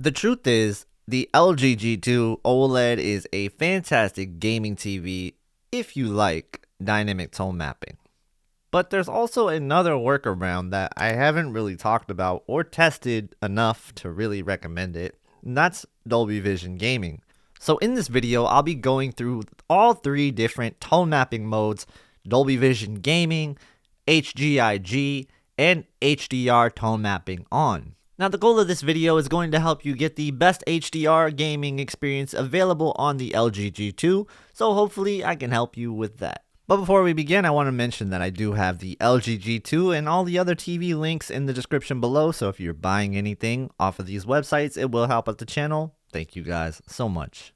The truth is, the LG G2 OLED is a fantastic gaming TV if you like dynamic tone mapping. But there's also another workaround that I haven't really talked about or tested enough to really recommend it, and that's Dolby Vision Gaming. So in this video, I'll be going through all three different tone mapping modes: Dolby Vision Gaming, HGiG, and HDR tone mapping on. Now the goal of this video is going to help you get the best HDR gaming experience available on the LG G2, so hopefully I can help you with that. But before we begin, I want to mention that I do have the LG G2 and all the other TV links in the description below, so if you're buying anything off of these websites, it will help out the channel. Thank you guys so much.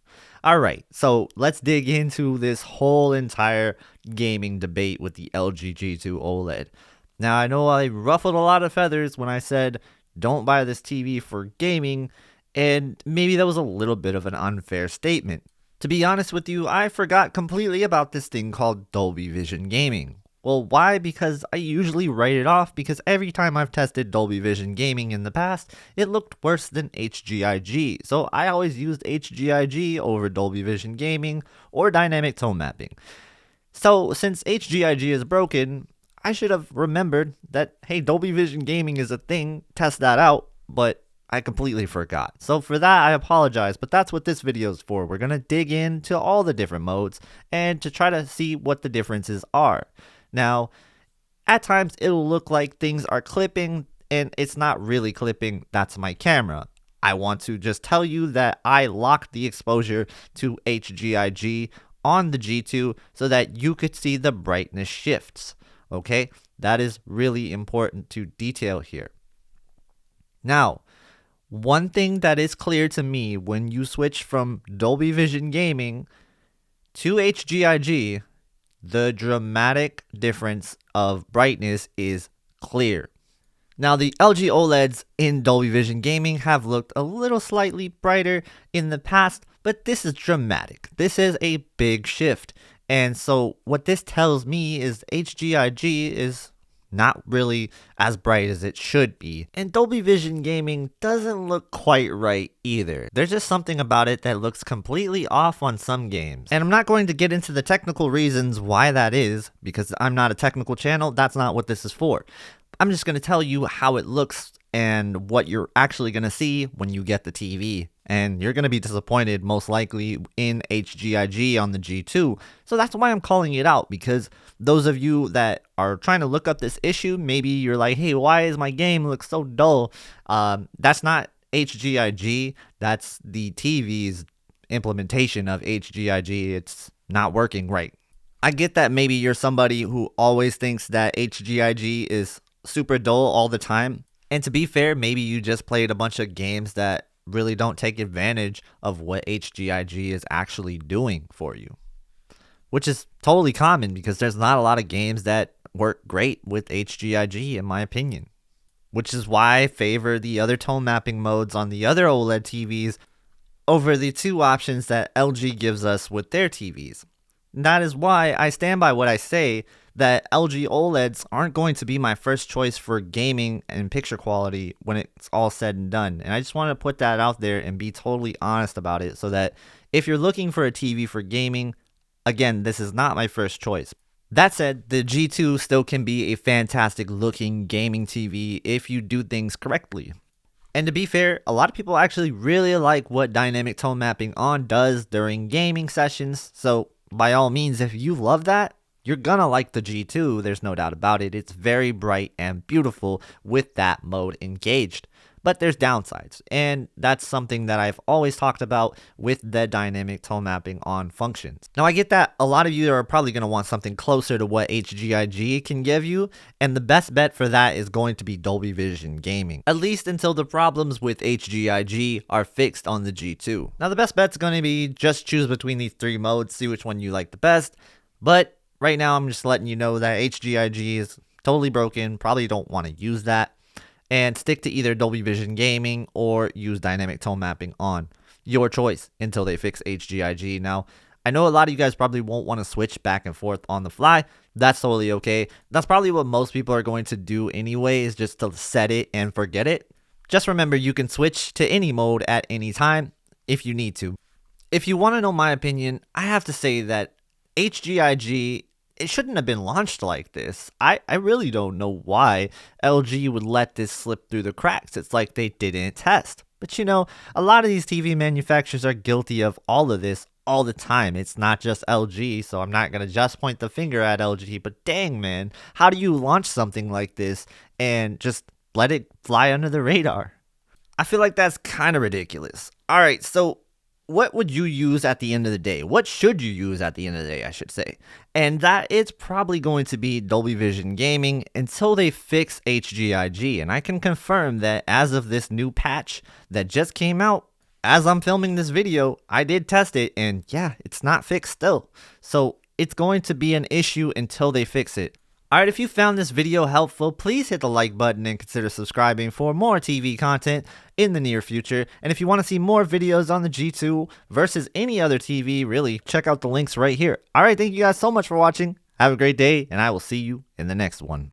Alright, so let's dig into this whole entire gaming debate with the LG G2 OLED. Now I know I ruffled a lot of feathers when I said don't buy this TV for gaming, and maybe that was a little bit of an unfair statement. To be honest with you, I forgot completely about this thing called Dolby Vision Gaming. Well, why? Because I usually write it off because every time I've tested Dolby Vision Gaming in the past, it looked worse than HGiG. So I always used HGiG over Dolby Vision Gaming or dynamic tone mapping. So since HGiG is broken, I should have remembered that, hey, Dolby Vision Gaming is a thing, test that out, but I completely forgot. So for that, I apologize, but that's what this video is for. We're going to dig into all the different modes and to try to see what the differences are. Now, at times it'll look like things are clipping and it's not really clipping. That's my camera. I want to just tell you that I locked the exposure to HGiG on the G2 so that you could see the brightness shifts. Okay, that is really important to detail here. Now, one thing that is clear to me when you switch from Dolby Vision Gaming to HGiG, the dramatic difference of brightness is clear. Now, the LG OLEDs in Dolby Vision Gaming have looked a little slightly brighter in the past, but this is dramatic. This is a big shift. And so what this tells me is HGiG is not really as bright as it should be. And Dolby Vision Gaming doesn't look quite right either. There's just something about it that looks completely off on some games. And I'm not going to get into the technical reasons why that is, because I'm not a technical channel. That's not what this is for. I'm just going to tell you how it looks and what you're actually going to see when you get the TV. And you're going to be disappointed most likely in HGiG on the G2. So that's why I'm calling it out, because those of you that are trying to look up this issue, maybe you're like, hey, why is my game look so dull? That's not HGiG. That's the TV's implementation of HGiG. It's not working right. I get that maybe you're somebody who always thinks that HGiG is super dull all the time. And to be fair, maybe you just played a bunch of games that really don't take advantage of what HGiG is actually doing for you, which is totally common because there's not a lot of games that work great with HGiG in my opinion, which is why I favor the other tone mapping modes on the other OLED TVs over the two options that LG gives us with their TVs. And that is why I stand by what I say, that LG OLEDs aren't going to be my first choice for gaming and picture quality when it's all said and done. And I just want to put that out there and be totally honest about it so that if you're looking for a TV for gaming, again, this is not my first choice. That said, the G2 still can be a fantastic looking gaming TV if you do things correctly. And to be fair, a lot of people actually really like what dynamic tone mapping on does during gaming sessions. So by all means, if you love that, you're gonna like the G2, there's no doubt about it. It's very bright and beautiful with that mode engaged. But there's downsides, and that's something that I've always talked about with the dynamic tone mapping on functions. Now I get that a lot of you are probably gonna want something closer to what HGiG can give you, and the best bet for that is going to be Dolby Vision Gaming, at least until the problems with HGiG are fixed on the G2. Now the best bet's gonna be just choose between these three modes, see which one you like the best, but right now, I'm just letting you know that HGiG is totally broken. Probably don't want to use that. And stick to either Dolby Vision Gaming or use dynamic tone mapping on. Your choice until they fix HGiG. Now, I know a lot of you guys probably won't want to switch back and forth on the fly. That's totally okay. That's probably what most people are going to do anyway, is just to set it and forget it. Just remember, you can switch to any mode at any time if you need to. If you want to know my opinion, I have to say that HGiG, it shouldn't have been launched like this. I really don't know why LG would let this slip through the cracks. It's like they didn't test. But you know, a lot of these TV manufacturers are guilty of all of this all the time. It's not just LG, so I'm not going to just point the finger at LG, but dang man, how do you launch something like this and just let it fly under the radar? I feel like that's kind of ridiculous. All right, so what would you use at the end of the day? What should you use at the end of the day, I should say? And that is probably going to be Dolby Vision Gaming until they fix HGiG. And I can confirm that as of this new patch that just came out, as I'm filming this video, I did test it and yeah, it's not fixed still. So it's going to be an issue until they fix it. Alright, if you found this video helpful, please hit the like button and consider subscribing for more TV content in the near future. And if you want to see more videos on the G2 versus any other TV, really, check out the links right here. Alright, thank you guys so much for watching. Have a great day, and I will see you in the next one.